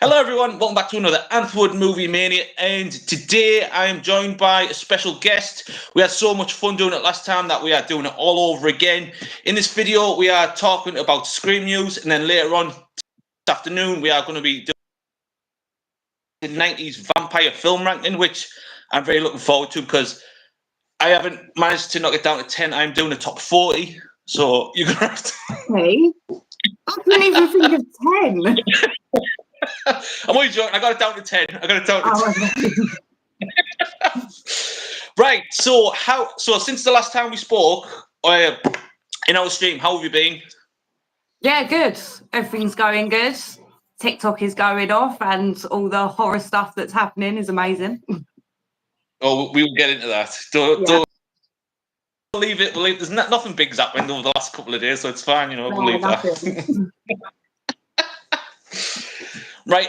Hello, everyone. Welcome back to another Anthwood Movie Mania. And today I am joined by a special guest. We had so much fun doing it last time that we are doing it all over again. In this video, we are talking about Scream news. And then later on this afternoon, we are going to be doing the 90s vampire film ranking, which I'm very looking forward to because I haven't managed to knock it down to 10. I'm doing a top 40. So you're going to have to... Hey, I couldn't even think of 10. I'm only joking. I got it down to 10. I got it down to 10. Right. So since the last time we spoke in our stream, how have you been? Yeah, good. Everything's going good. TikTok is going off and all the horror stuff that's happening is amazing. Oh, we will get into that. Don't leave it. There's nothing big's happened over the last couple of days, so it's fine. We'll leave that. Right.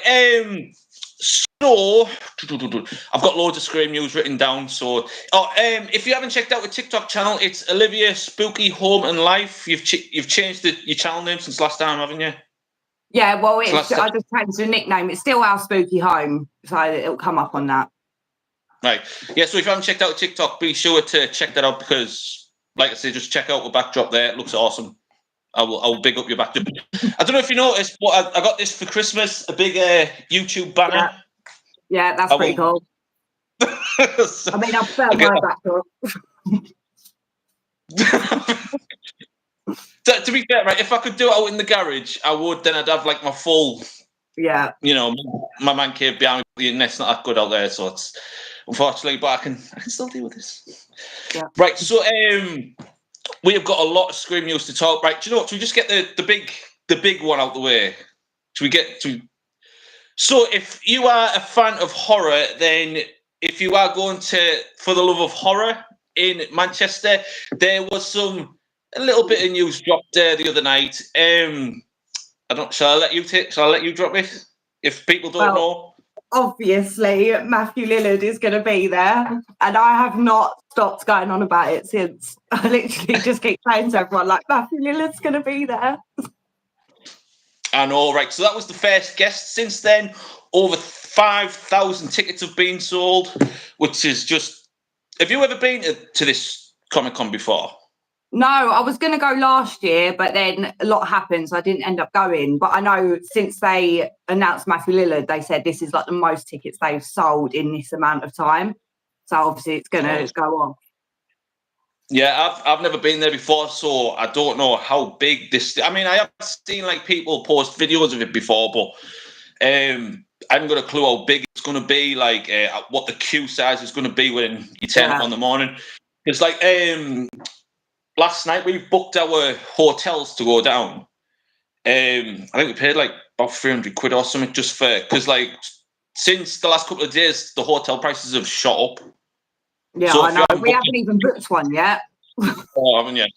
So I've got loads of Scream news written down. So, if you haven't checked out the TikTok channel, it's Olivia Spooky Home and Life. You've changed your channel name since last time, haven't you? Yeah. Well, I just changed the nickname. It's still Our Spooky Home, so it'll come up on that. Right. Yeah. So if you haven't checked out TikTok, be sure to check that out because, like I said, just check out the backdrop there. It looks awesome. I'll big up your backdrop. I don't know if you noticed, but I got this for Christmas, a big YouTube banner. Yeah, that's pretty cool. I mean, I've felt my backdrop. To be fair, right, if I could do it out in the garage, I would. Then I'd have like my full, my man cave behind me. The internet's not that good out there, so it's unfortunately, but I can still deal with this. Yeah. Right, so we have got a lot of Scream news to talk. Right, do you know what? Should we just get the big one out the way? Should we get to? So, if you are a fan of horror, then if you are going to For the Love of Horror in Manchester, there was a little bit of news dropped the other night. Shall I let you drop it? If people don't know. Obviously, Matthew Lillard is going to be there, and I have not stopped going on about it since. I literally just keep saying to everyone, like, Matthew Lillard's going to be there. I know, right? So that was the first guest. Since then, over 5,000 tickets have been sold, which is just... Have you ever been to this Comic-Con before? No, I was going to go last year, but then a lot happened, so I didn't end up going. But I know since they announced Matthew Lillard, they said this is like the most tickets they've sold in this amount of time. So obviously it's going to go on. Yeah, I've never been there before, so I don't know how big this... I mean, I have seen like people post videos of it before, but I haven't got a clue how big it's going to be, like what the queue size is going to be when you turn up on the morning. It's like... last night we booked our hotels to go down. I think we paid like about 300 quid or something just for... Because like since the last couple of days, the hotel prices have shot up. Yeah, so I know. We haven't even booked one yet. Oh, haven't you?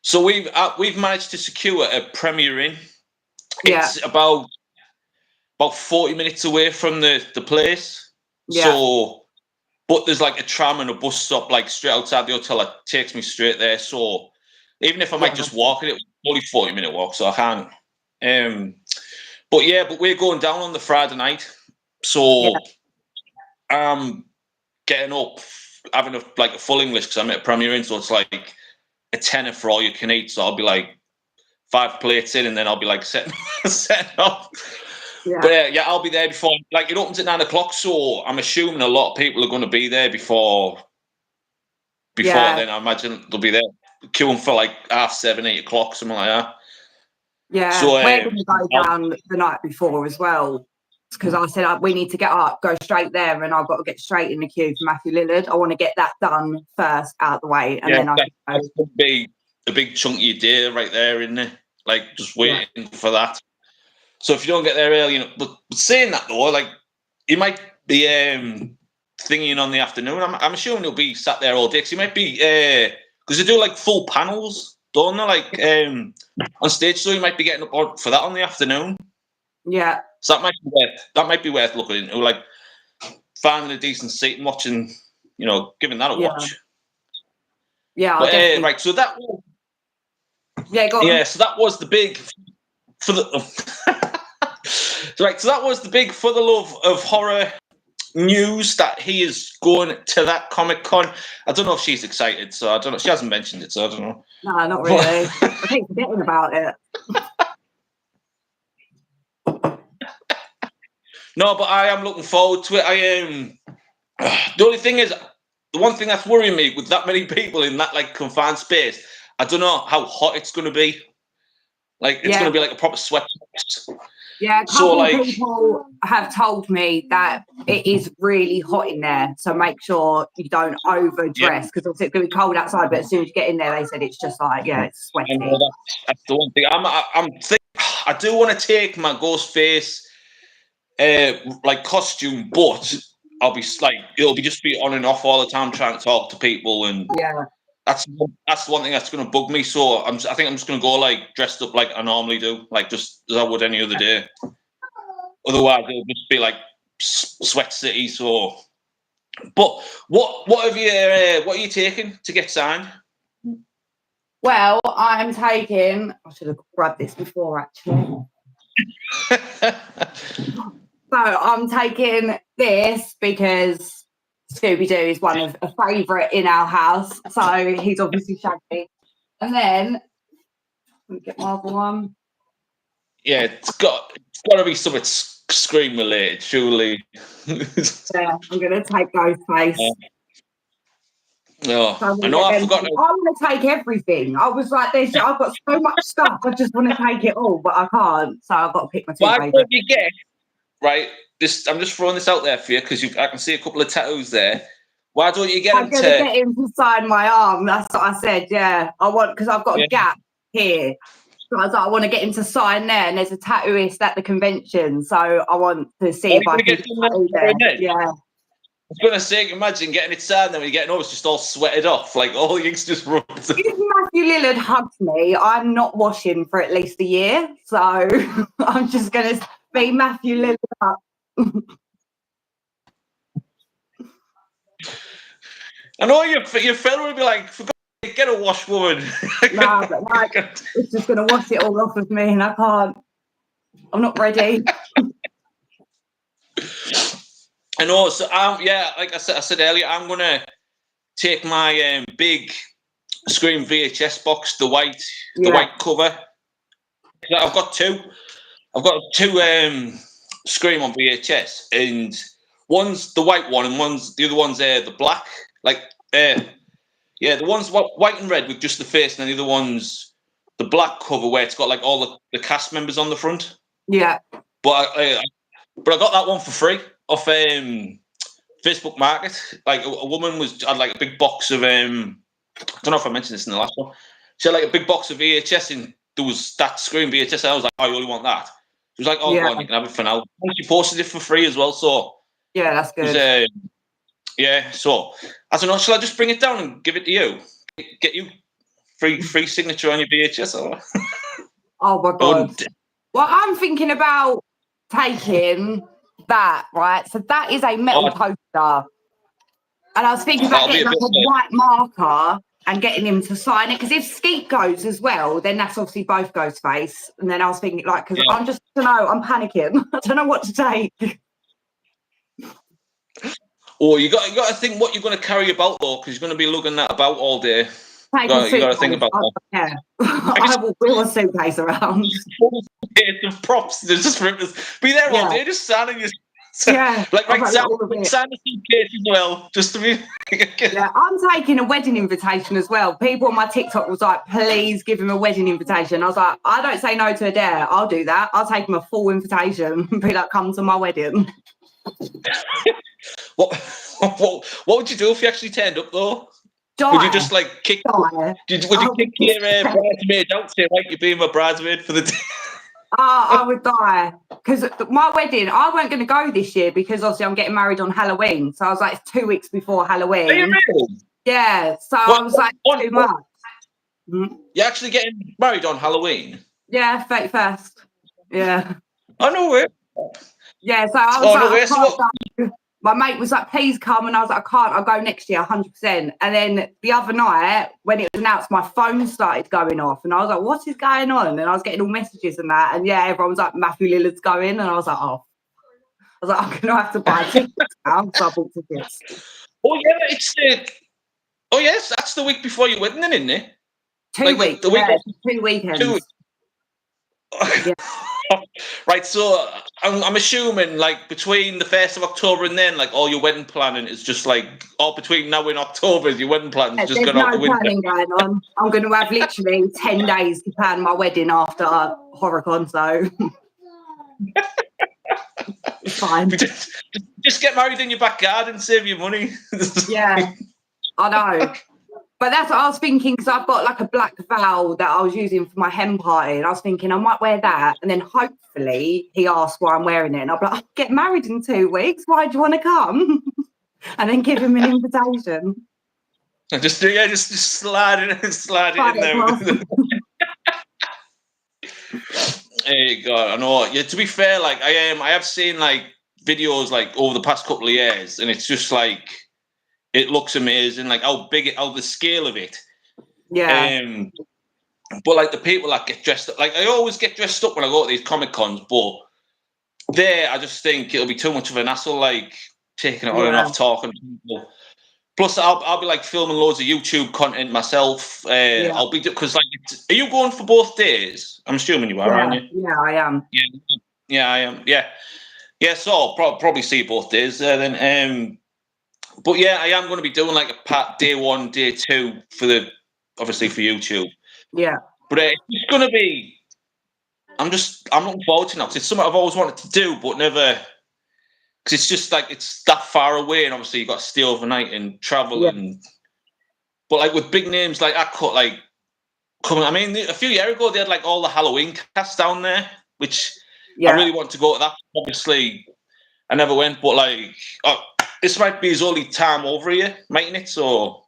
So we've managed to secure a Premier Inn. It's about 40 minutes away from the place. Yeah. So, but there's like a tram and a bus stop like straight outside the hotel that takes me straight there. So even if I might just walk it, it's only 40-minute walk, so I can't. But we're going down on the Friday night. So I'm getting up, having a full English because I'm at a Premier Inn, so it's like a tenner for all you can eat. So I'll be like 5 plates in, and then I'll be like setting up. Yeah. But I'll be there before. Like it opens at 9 o'clock, so I'm assuming a lot of people are going to be there before. Then I imagine they'll be there queuing for like 7:30, 8 o'clock, something like that. Yeah, so we're going to go down the night before as well. Because I said we need to get up, go straight there, and I've got to get straight in the queue for Matthew Lillard. I want to get that done first out of the way, and then that's going to be a big chunk of your day right there, isn't it? Like just waiting for that. So if you don't get there early, but saying that though, like you might be thinking on the afternoon. I'm assuming you'll be sat there all day. Because you might be because they do like full panels, don't they? Like on stage, so you might be getting up for that on the afternoon. Yeah. So that might be worth looking into, like finding a decent seat and watching, giving that a watch. Yeah. But right, so that was. Yeah, go on. Yeah, so that was the big for the So that was the big For the Love of Horror news that he is going to that Comic-Con. I don't know if she's excited, so I don't know. She hasn't mentioned it, so I don't know. No, not really. I keep forgetting about it. No, but I am looking forward to it. I am. The only thing is, the one thing that's worrying me with that many people in that confined space, I don't know how hot it's going to be. It's going to be like a proper sweat. Yeah, a couple of people have told me that it is really hot in there, so make sure you don't overdress because obviously it's going to be cold outside. But as soon as you get in there, they said it's just it's sweaty. That's the one thing. I do want to take my ghost face costume, but I'll be it'll be just be on and off all the time trying to talk to people, and that's the one thing that's going to bug me. So I think I'm just going to go dressed up like I normally do, just as I would any other day. Otherwise, it'll just be Sweat City. So, but what have you? What are you taking to get signed? Well, I'm taking. I should have grabbed this before actually. So I'm taking this because Scooby-Doo is one of a favourite in our house. So he's obviously Shaggy. And then let me get my other one. Yeah, it's got to be something Scream related, surely. Yeah, I'm gonna take Ghostface. No, I know I forgot. I want to take everything. I was like, I've got so much stuff. I just want to take it all, but I can't. So I've got to pick my two favourites. What you get? Right, I'm just throwing this out there for you because I can see a couple of tattoos there. Why don't you get him to? I'm gonna get him to sign my arm. That's what I said. Yeah, I want because I've got a gap here. So I was like, I want to get him to sign there, and there's a tattooist at the convention, so I want to see if I can tattoo there. Yeah. I was going to say, imagine getting it signed, then when you're getting over, it's just all sweated off, all the ink's just rubbed. If Matthew Lillard hugs me, I'm not washing for at least a year, so I'm just going to be Matthew Lillard up. I know your fella would be like, for God's sake, get a wash, woman. Nah, but it's just going to wash it all off of me, and I can't. I'm not ready. I know. So like I said earlier, I'm gonna take my big Scream VHS box, the white cover. I've got two. Scream on VHS, and one's the white one, and the other one's the black. The one's white and red with just the face, and then the other one's the black cover where it's got all the cast members on the front. Yeah. But I got that one for free off Facebook Market. A woman had a big box of I don't know if I mentioned this in the last one. She had a big box of VHS, and there was that Scream VHS. And I was like, "Oh, you only want that?" She was like, "Oh, go on, you can have it for now." And she posted it for free as well. So yeah, that's good. So I don't know. Shall I just bring it down and give it to you? Get you free signature on your VHS? Or? Oh my God! Well, I'm thinking about taking that, right? So that is a metal poster. And I was thinking about getting a white marker and getting him to sign it. Because if Skeet goes as well, then that's obviously both Ghostface. And then I was thinking, because I'm just, I don't know, I'm panicking. I don't know what to take. Oh, you got to think what you're going to carry about, though, because you're going to be lugging that about all day. You got to think about that. Yeah. I will wheel a suitcase around. Of props, there's just be there all day, just standing. Sign the suitcase as well, just to be. Yeah, I'm taking a wedding invitation as well. People on my TikTok was like, "Please give him a wedding invitation." I was like, "I don't say no to a dare. I'll do that. I'll take him a full invitation and be like, come to my wedding." What would you do if you actually turned up though? Die. Would you just kick? Would you kick your bridesmaid out, say you're being my bridesmaid for the day? I would die because my wedding. I weren't going to go this year because obviously I'm getting married on Halloween. So I was like, it's 2 weeks before Halloween. Are you really? Yeah. So I was like, too much. You're actually getting married on Halloween? Yeah, 31st. Yeah. I know it. Yeah. So I was my mate was like, please come. And I was like, I can't, I'll go next year, 100%. And then the other night, when it was announced, my phone started going off. And I was like, what is going on? And I was getting all messages and that. And yeah, everyone was like, Matthew Lillard's going. And I was like, oh. I was like, I'm going to have to buy tickets now. So I bought tickets. Oh, yeah, it's oh, yes, that's the week before your wedding, isn't it? 2 weeks. The week 2 weekends. 2 weeks. Yeah. Right, so I'm assuming like between the 1st of October and then, like all your wedding planning is just like, all between now and October, your wedding planning is just going out the window. There's no planning going on. I'm going to have literally 10 days to plan my wedding after Horicon, so it's fine. Just get married in your back garden, save your money. Yeah, I know. But that's what I was thinking, because I've got like a black vow that I was using for my hen party, and I was thinking I might wear that, and then hopefully he asked why I'm wearing it, and I'll be like, I'll get married in 2 weeks, why do you want to come? And then give him an invitation. Just slide it in there. There you go. I know. Yeah, to be fair, like I have seen like videos like over the past couple of years, and it's just like, it looks amazing, like how the scale of it. Yeah. But like the people that get dressed up, like I always get dressed up when I go to these Comic Cons, but there I just think it'll be too much of an hassle, like taking it on and off, talking to people. Plus, I'll be like filming loads of YouTube content myself. I'll be, because like, are you going for both days? I'm assuming you are, aren't you? Yeah, I am. Yeah, I am. Yeah. So I'll probably see both days then. But yeah, I am going to be doing like a day 1, day 2 obviously for YouTube. Yeah. But it's going to be, I'm looking forward to it now, because it's something I've always wanted to do, but never, because it's just like, it's that far away, and obviously you've got to stay overnight and travel. But like with big names like that, I mean, a few years ago they had like all the Halloween cast down there, which I really want to go to that. Obviously, I never went, but like, this might be his only time over here, mightn't it? So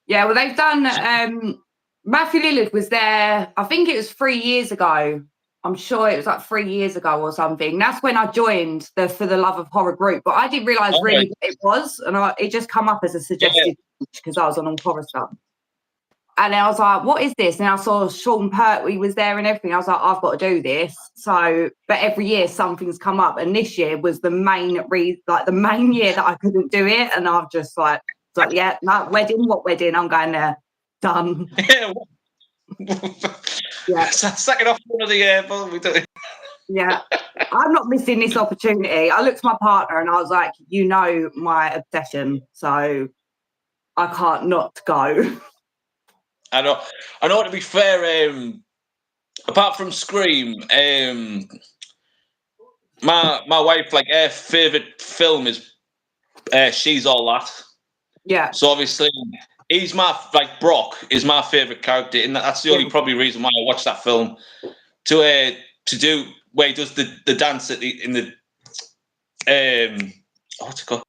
yeah, well, they've done. Matthew Lillard was there. I think it was 3 years ago. I'm sure it was like 3 years ago or something. That's when I joined the For the Love of Horror group, but I didn't realise really what it was, and it just come up as a suggested because I was on all horror stuff. And I was like, what is this? And I saw Sean Pertwee was there and everything. I was like, I've got to do this. So, but every year something's come up. And this year was the main year that I couldn't do it. And I've just like, yeah, no, wedding, what wedding? I'm going there. Done. Yeah. Second off one of the year, but we do it. Yeah. I'm not missing this opportunity. I looked at my partner and I was like, you know my obsession. So I can't not go. I know. To be fair, apart from Scream, my wife, like, her favourite film is She's All That. Yeah. So obviously, Brock is my favourite character, and that's the only probably reason why I watched that film. To do where he does the dance in the what's it called?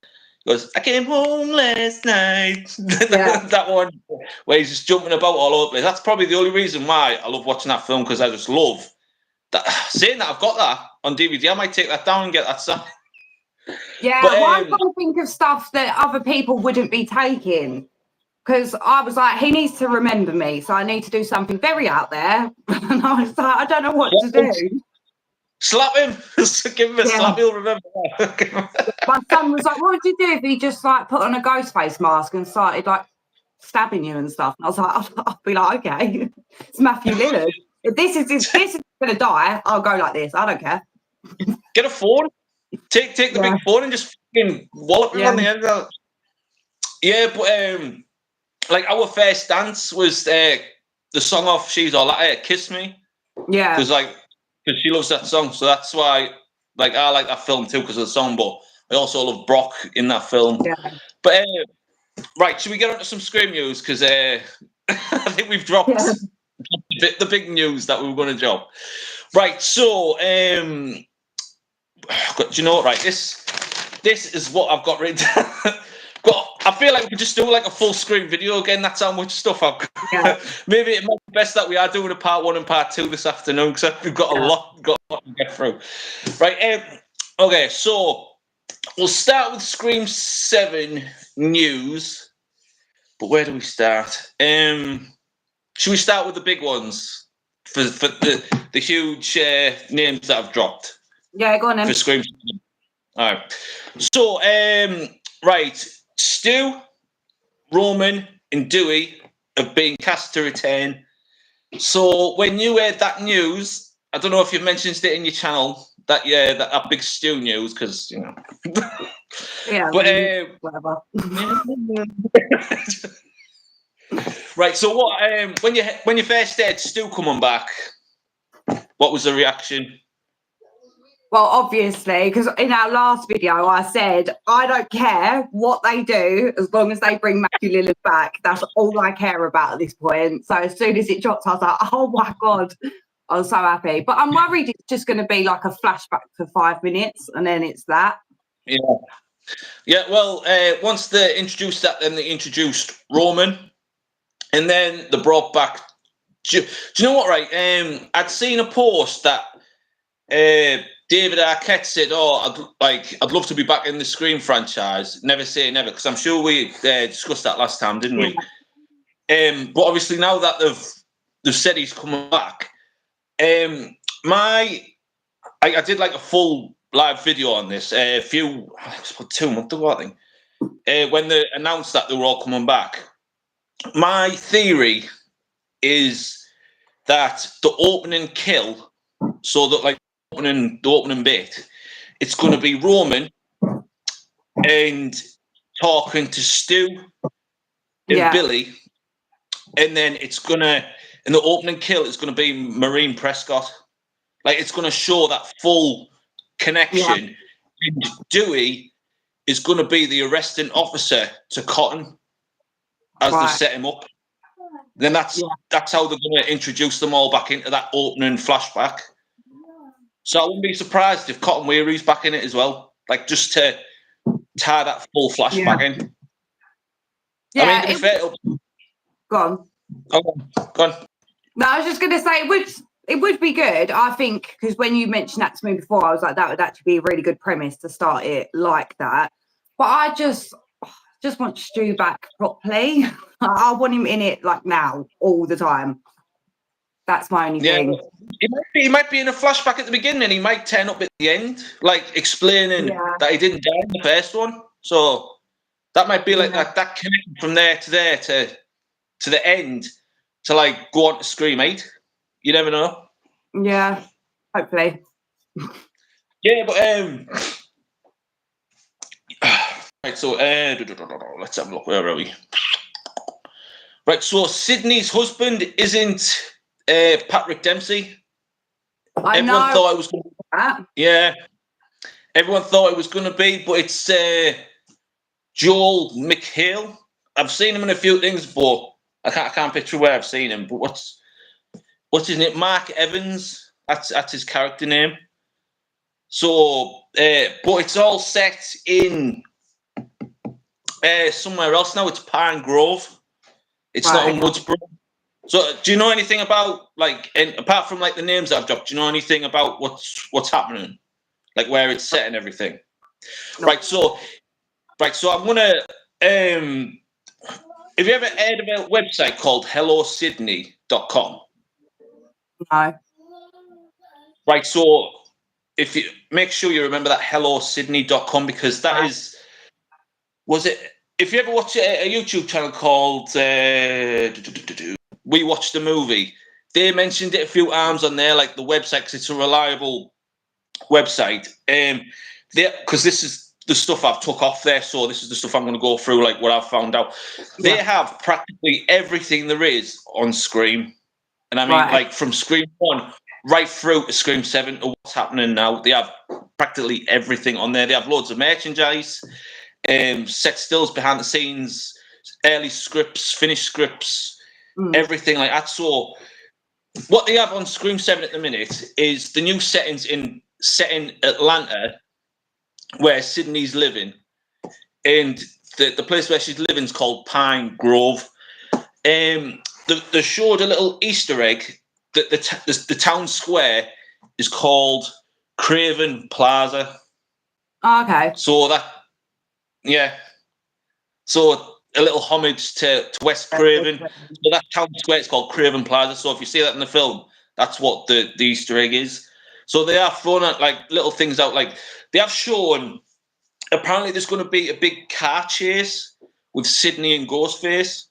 He goes, I came home last night. That one where he's just jumping about all over the place. That's probably the only reason why I love watching that film, because I just love that. Saying that I've got that on DVD, I might take that down and get that song. Yeah, well, I'm trying to think of stuff that other people wouldn't be taking, because I was like, he needs to remember me, so I need to do something very out there. And I was like, I don't know what to do. Slap him. Give him a slap, he'll remember that. My son was like, what would you do if he just like put on a ghost face mask and started like stabbing you and stuff? And I was like, I'll be like, okay, it's Matthew Lillard. If this is gonna die, I'll go like this. I don't care. Get a phone. Take the big phone and just fucking wallop him on the end of it. Yeah, but like our first dance was the song off She's All That, Kiss Me. Yeah. Because she loves that song, so that's why, like, I like that film too because of the song. But I also love Brock in that film. Yeah. But right, should we get on to some Scream news? Because I think we've dropped the big news that we were going to drop. Right, so do you know what? Right, this is what I've got written down. I feel like we could just do like a full screen video again. That's how much stuff I've got. Yeah. Maybe it might be best that we are doing a part 1 and part 2 this afternoon, because we've got a lot to get through. Right. Okay. So we'll start with Scream 7 news. But where do we start? Should we start with the big ones for the huge names that I've dropped? Yeah, go on then. For Scream 7. All right. So, right, Stu, Roman, and Dewey have been cast to return. So when you heard that news, I don't know if you mentioned it in your channel, that big Stu news, because you know. Yeah, but whatever. Right. So what? When you first heard Stu coming back, what was the reaction? Well, obviously, because in our last video, I said, I don't care what they do as long as they bring Matthew Lillard back. That's all I care about at this point. So as soon as it dropped, I was like, oh my God, I was so happy. But I'm worried it's just going to be like a flashback for 5 minutes and then it's that. Yeah. Yeah. Well, once they introduced that, then they introduced Roman, and then they brought back. Do you know what? Right. I'd seen a post that David Arquette said, "Oh, I'd love to be back in the Scream franchise. Never say never," because I'm sure we discussed that last time, didn't we? But obviously now that they've said he's coming back, I did like a full live video on this a few 2 months ago, I think, when they announced that they were all coming back. My theory is that the opening kill, so that like the opening bit, it's going to be Roman and talking to Stu and Billy, and then in the opening kill, it's going to be Maureen Prescott. Like, it's going to show that full connection. Yeah. And Dewey is going to be the arresting officer to Cotton as they set him up. Then that's how they're going to introduce them all back into that opening flashback. So I wouldn't be surprised if Cotton Weary's back in it as well, like just to tie that full flashback in. Yeah, I mean, to be fair, go on. Go on. No, I was just going to say it would be good, I think, because when you mentioned that to me before, I was like, that would actually be a really good premise to start it like that. But I just want Stu back properly. I want him in it like now, all the time. That's my only thing. He might be in a flashback at the beginning. He might turn up at the end, like explaining that he didn't die in the first one. So that might be like that connection from there to the end to like go on to Scream 8. You never know. Yeah, hopefully. Yeah, but right. So let's have a look. Where are we? Right. So Sydney's husband isn't Patrick Dempsey. Everyone thought it was going to be that. Yeah. Everyone thought it was going to be, but it's Joel McHale. I've seen him in a few things, but I can't picture where I've seen him. But what's his name? Mark Evans. That's his character name. So, but it's all set in somewhere else now. It's Pine Grove. It's not in Woodsboro. So, do you know anything about apart from like the names that I've dropped? Do you know anything about what's happening, like where it's set and everything? No. Right. So I'm gonna. Have you ever heard of a website called HelloSydney.com? No. Right. So if you make sure you remember that HelloSydney.com, because that is. Was it? If you ever watch a YouTube channel called We Watch the Movie, they mentioned it a few times on there, like the website, because it's a reliable website. Because this is the stuff I've took off there, so this is the stuff I'm going to go through, like what I've found out. They have practically everything there is on Scream, and I mean, like from Scream 1 right through to Scream 7 to what's happening now. They have practically everything on there. They have loads of merchandise. Set stills behind the scenes, early scripts, finished scripts, everything like that. So what they have on Scream 7 at the minute is the new settings set in Atlanta, where Sydney's living, and the place where she's living is called Pine Grove. They showed a little Easter egg that the town square is called Craven Plaza. Oh, okay. So that, yeah. So a little homage to Wes Craven. So that town square is called Craven Plaza. So if you see that in the film, that's what the Easter egg is. So they are throwing out like little things out. Like they have shown. Apparently, there's going to be a big car chase with Sydney and Ghostface.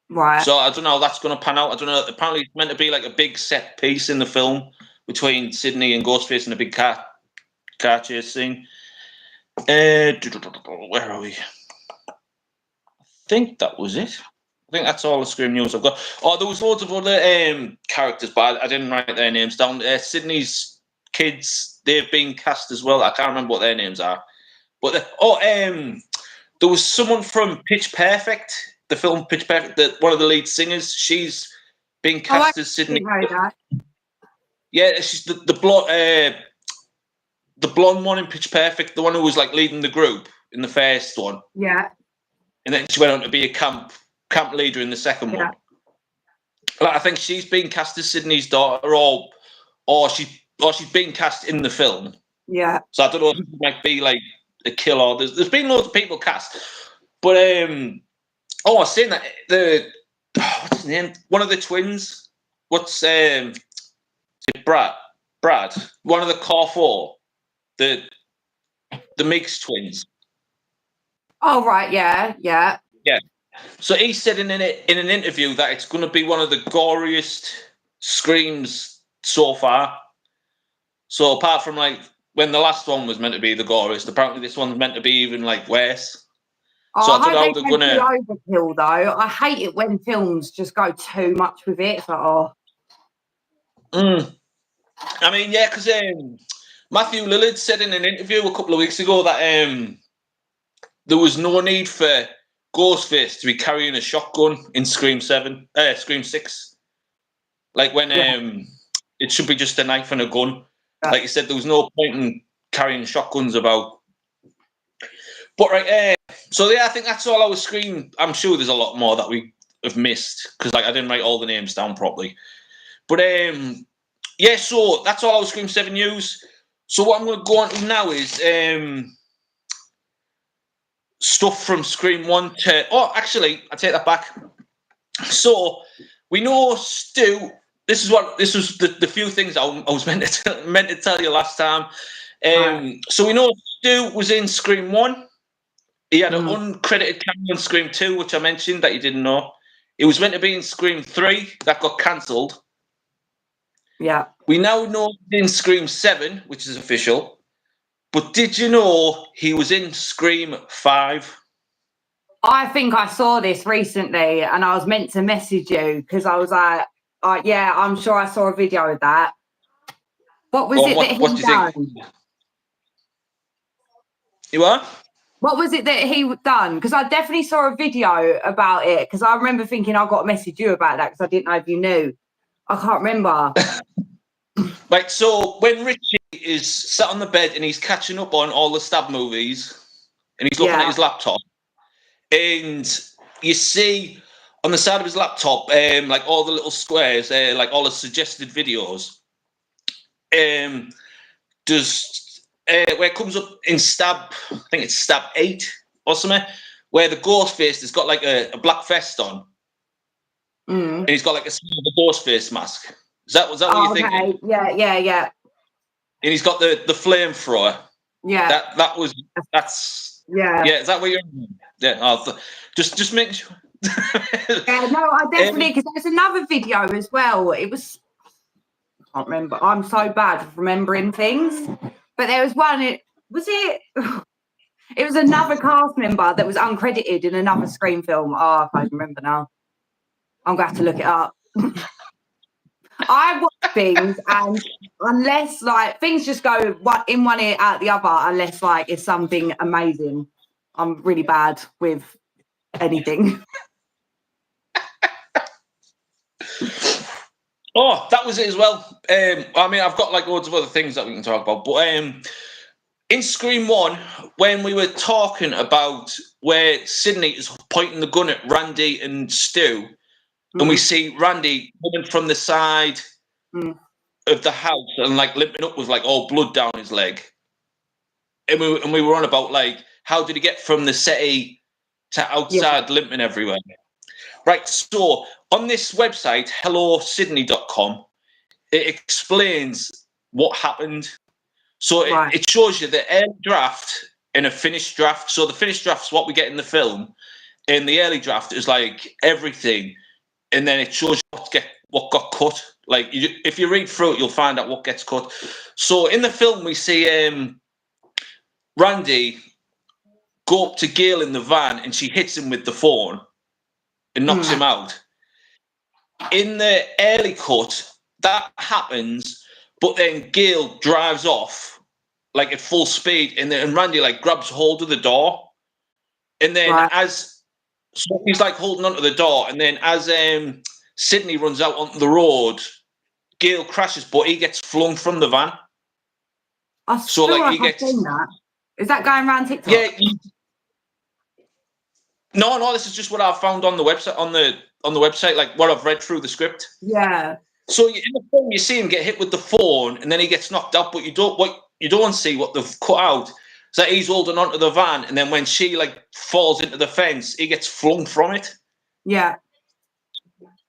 Right. So I don't know how that's going to pan out. I don't know. Apparently, it's meant to be like a big set piece in the film between Sydney and Ghostface and a big car chase scene. Where are we? I think that was it. I think that's all the Scream news I've got. Oh, there was loads of other characters, but I didn't write their names down. Sydney's kids, they've been cast as well. I can't remember what their names are. But there was someone from Pitch Perfect, the film Pitch Perfect, one of the lead singers. She's been cast as Sydney. Yeah, she's the blonde one in Pitch Perfect, the one who was like leading the group in the first one. Yeah. And then she went on to be a camp leader in the second one. Like, I think she's been cast as Sydney's daughter, or she's been cast in the film. Yeah. So I don't know if it might be like a killer. There's been loads of people cast, but I was saying that what's his name? One of the twins. What's Brad? One of the core four, the Meeks twins. Oh right, yeah. So he said in an interview that it's going to be one of the goriest Screams so far. So apart from like when the last one was meant to be the goriest, apparently this one's meant to be even like worse. Oh, so I hope they don't do overkill though. I hate it when films just go too much with it. It's like, oh. I mean, yeah, because Matthew Lillard said in an interview a couple of weeks ago that there was no need for Ghostface to be carrying a shotgun in Scream 6. Like when it should be just a knife and a gun. Like you said, there was no point in carrying shotguns about. But so yeah, I think that's all our Scream. I'm sure there's a lot more that we have missed because like I didn't write all the names down properly. But yeah, so that's all our Scream 7 news. So what I'm going to go on to now is stuff from Scream 1 to... Oh, actually, I take that back. So we know Stu... This was the few things I was meant to tell you last time. So we know Stu was in Scream 1. He had an uncredited cameo in Scream 2, which I mentioned that you didn't know. He was meant to be in Scream 3. That got cancelled. Yeah. We now know in Scream 7, which is official. But did you know he was in Scream 5? I think I saw this recently and I was meant to message you because I was like, yeah, I'm sure I saw a video of that. What was it that he done? You what? What was it that he done? Because I definitely saw a video about it because I remember thinking I got to message you about that because I didn't know if you knew. I can't remember. Right, so when Richie is sat on the bed and he's catching up on all the Stab movies and he's looking at his laptop and you see on the side of his laptop like all the little squares, like all the suggested videos, where it comes up in Stab, I think it's Stab 8 or something, where the Ghostface has got like a black vest on and he's got like a Ghostface mask. Was that what you're thinking? Yeah. And he's got the flamethrower. Yeah. That's yeah. Is that what you're? Yeah. Just make sure. Yeah. No, I definitely because there's another video as well. It was. I can't remember. I'm so bad at remembering things, but there was one. It was another cast member that was uncredited in another Scream film. Oh, I can't remember now. I'm gonna have to look it up. I watch things, and unless like things just go in one ear out the other, unless like it's something amazing, I'm really bad with anything. Oh, that was it as well. I mean, I've got like loads of other things that we can talk about, but in Scream 1, when we were talking about where Sydney is pointing the gun at Randy and Stu, and we see Randy coming from the side of the house and like limping up with like all blood down his leg. and we were on about like how did he get from the city to outside limping everywhere. Right, so on this website, hellosydney.com, it explains what happened. So it shows you the early draft and a finished draft. So the finished draft is what we get in the film, and the early draft is like everything, and then it shows you what got cut. Like if you read through it, you'll find out what gets cut. So in the film, we see Randy go up to Gail in the van, and she hits him with the phone and knocks him out. In the early cut, that happens, but then Gail drives off like at full speed, and Randy like grabs hold of the door, and then so he's like holding onto the door, and then as Sydney runs out onto the road, Gail crashes, but he gets flung from the van. I feel like I've seen that. Is that going around TikTok? Yeah. No, this is just what I found on the website, on the website, like what I've read through the script. Yeah. So in the film, you see him get hit with the phone, and then he gets knocked out, but you don't see what they've cut out. So that he's holding onto the van, and then when she like falls into the fence, he gets flung from it. Yeah.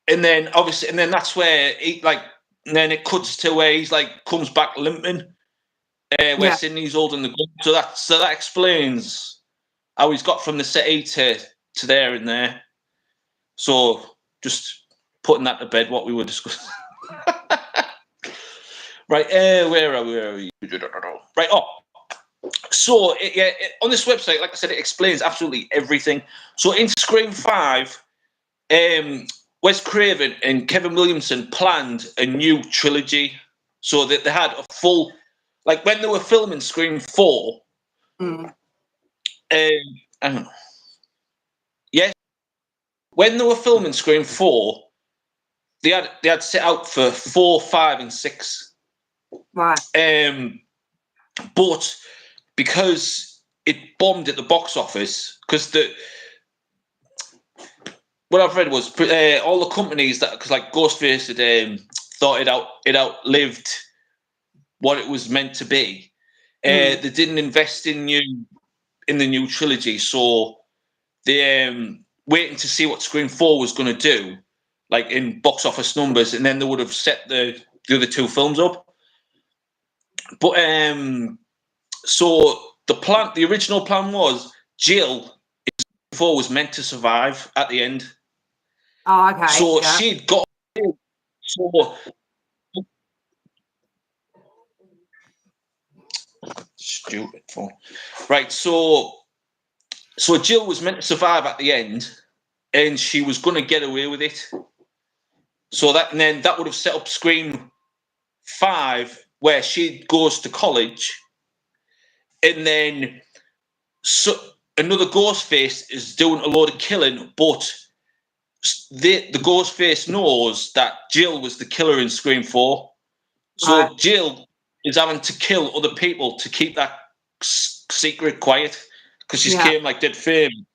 And then obviously, and then that's where he like, and then it cuts to where he's like comes back limping, where Sydney's holding the gun. So that explains how he's got from the city to there and there. So just putting that to bed, what we were discussing. Right, where are we? Right, so on this website, like I said, it explains absolutely everything. So in Scream 5, Wes Craven and Kevin Williamson planned a new trilogy. So that they had a full, like when they were filming Scream 4, I don't know. Yes, when they were filming Scream 4, they had set out for 4, 5, and 6. Right. But because it bombed at the box office, because what I've read was all the companies that, because like Ghostface had thought it outlived what it was meant to be. They didn't invest in the new trilogy, so they waiting to see what Scream 4 was going to do, like in box office numbers, and then they would have set the other two films up. But so the original plan was Jill in Scream 4 was meant to survive at the end. Oh, okay. So she'd got stupid phone. Right, so Jill was meant to survive at the end, and she was going to get away with it. So that would have set up Scream 5, where she goes to college, and then another Ghostface is doing a load of killing, but the Ghostface knows that Jill was the killer in Scream 4. So Jill is having to kill other people to keep that secret quiet, because she's came like dead fame.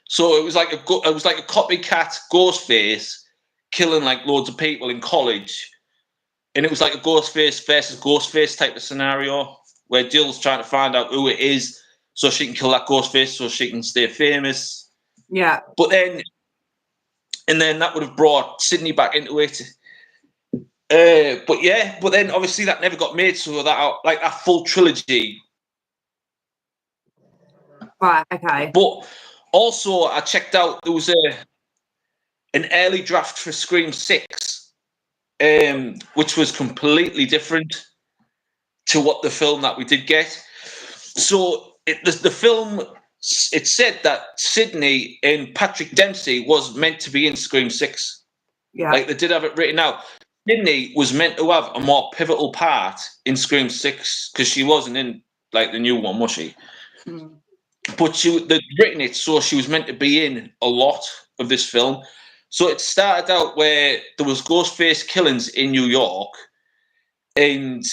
So it was like a copycat Ghostface killing like loads of people in college, and it was like a Ghostface versus Ghostface type of scenario where Jill's trying to find out who it is so she can kill that Ghostface so she can stay famous. Yeah. But then that would have brought Sydney back into it. But then obviously that never got made, so that full trilogy. Right, okay. But also I checked out, there was an early draft for Scream 6, which was completely different to what the film that we did get. So the film, it said that Sydney and Patrick Dempsey was meant to be in Scream 6. Yeah. Like they did have it written out. Sydney was meant to have a more pivotal part in Scream 6 because she wasn't in like the new one, was she? But they'd written it so she was meant to be in a lot of this film. So it started out where there was Ghostface killings in New York, and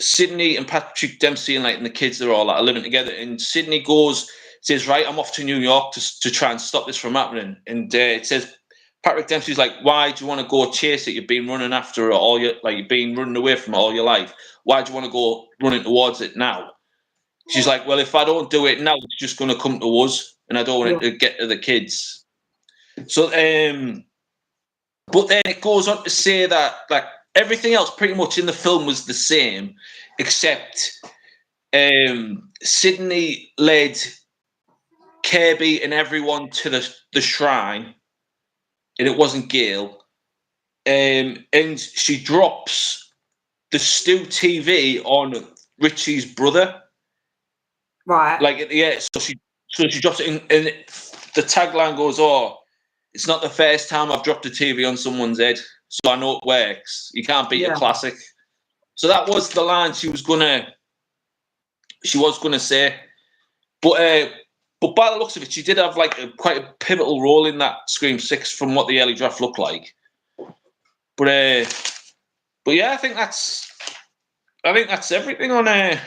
Sydney and Patrick Dempsey and the kids are all living together. And Sydney says, right, I'm off to New York to try and stop this from happening. And it says, Patrick Dempsey's like, why do you want to go chase it? You've been running after it you've been running away from it all your life. Why do you want to go running towards it now? she's like, well, if I don't do it now, it's just going to come to us, and I don't want it to get to the kids. So, but then it goes on to say that like everything else pretty much in the film was the same, except Sydney led Kirby and everyone to the shrine, and it wasn't Gail. And she drops the Stu TV on Richie's brother. Right. Like, yeah, so she drops it in, and the tagline goes, "Oh, it's not the first time I've dropped a TV on someone's head, so I know it works. You can't beat a classic." So that was the line she was gonna say. But by the looks of it, she did have like quite a pivotal role in that Scream 6 from what the early draft looked like. But yeah, I think that's everything on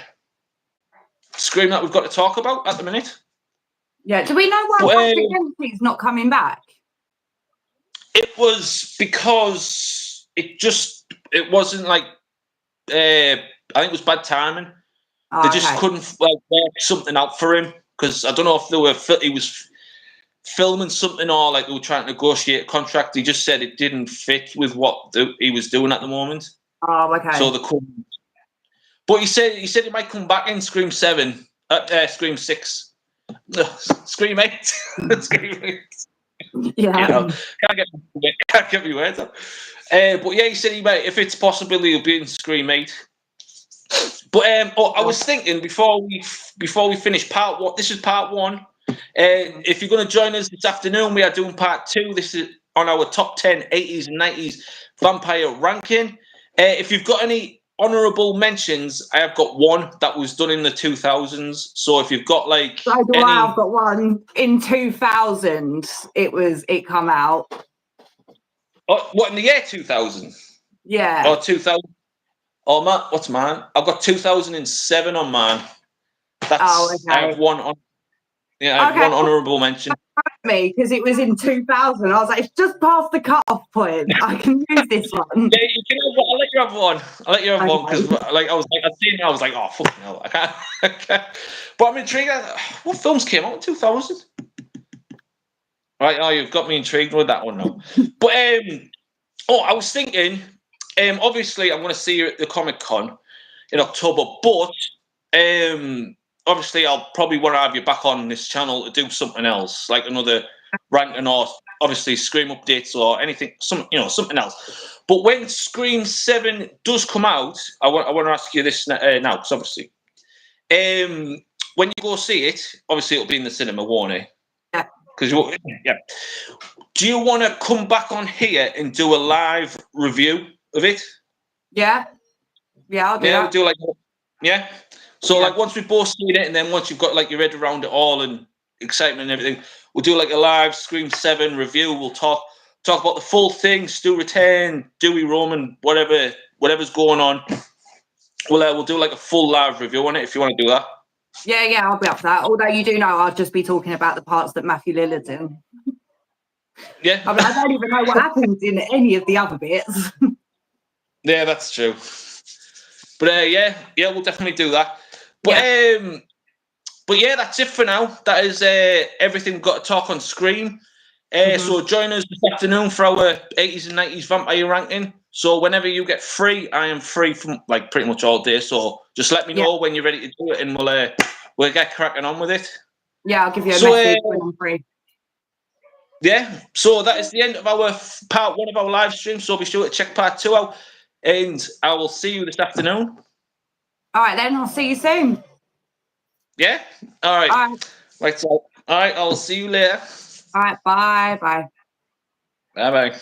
Scream that we've got to talk about at the minute. Yeah. Do we know why Patrick Dempsey's not coming back? It was because it wasn't like I think it was bad timing. They just couldn't work something out for him, because I don't know if he was filming something or like they were trying to negotiate a contract. He just said it didn't fit with what he was doing at the moment. Oh, okay. So they couldn't. But he said he might come back in Scream 7, Scream 6, Scream 8, Scream 8. Yeah. You know, can't get me words up. But yeah, he said he might, if it's possible, he'll be in Scream 8. But I was thinking before we finish part one. This is part one. If you're going to join us this afternoon, we are doing part 2. This is on our top 10 80s and 90s vampire ranking. If you've got any honourable mentions, I have got one that was done in the 2000s. So if you've got like, I've got one in 2000. It come out. Oh, what, in the year 2000? Yeah. Or 2000? Oh, man, what's mine? I've got 2007 on mine. Okay. I have one on. Yeah, I have one honourable mention. Me, because it was in 2000. I was like, it's just past the cut-off point. I can use this one. Yeah, you know what? I'll let you have one. Because like I was like, oh fuck no, I can't. But I'm intrigued. What films came out in 2000? Right, you've got me intrigued with that one now. But I was thinking. Obviously, I'm going to see you at the Comic-Con in October, but obviously, I'll probably want to have you back on this channel to do something else, like another ranking or obviously Scream updates or anything, something else. But when Scream 7 does come out, I want to ask you this now, because obviously, when you go see it, obviously it'll be in the cinema, won't it? Yeah. Do you want to come back on here and do a live review of it? Yeah, I'll do that. We'll do like, yeah. So like once we've both seen it, and then once you've got like your head around it all and excitement and everything, we'll do like a live Scream 7 review. We'll talk about the full thing, Stu return, Dewey Roman, whatever's going on. We'll do like a full live review on it if you want to do that. Yeah, I'll be up for that. Although you do know I'll just be talking about the parts that Matthew Lillard's in. Yeah. I don't even know what happens in any of the other bits. Yeah, that's true. But yeah, we'll definitely do that. But yeah, that's it for now. That is everything we've got to talk on Scream. So join us this afternoon for our 80s and 90s vampire ranking. So whenever you get free, I am free from like pretty much all day. So just let me know when you're ready to do it, and we'll get cracking on with it. Yeah, I'll give you a message when I'm free. Yeah, so that is the end of our part 1 of our live stream. So be sure to check part 2 out, and I will see you this afternoon. All right, then. I'll see you soon. Yeah? All right. Right, so, all right, I'll see you later. All right, bye. Bye-bye.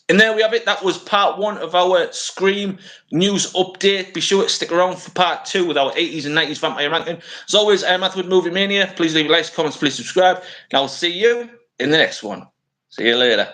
And there we have it. That was part 1 of our Scream news update. Be sure to stick around for part 2 with our 80s and 90s vampire ranking. As always, I'm Matthew with Movie Mania. Please leave likes, comments, please subscribe. And I'll see you in the next one. See you later.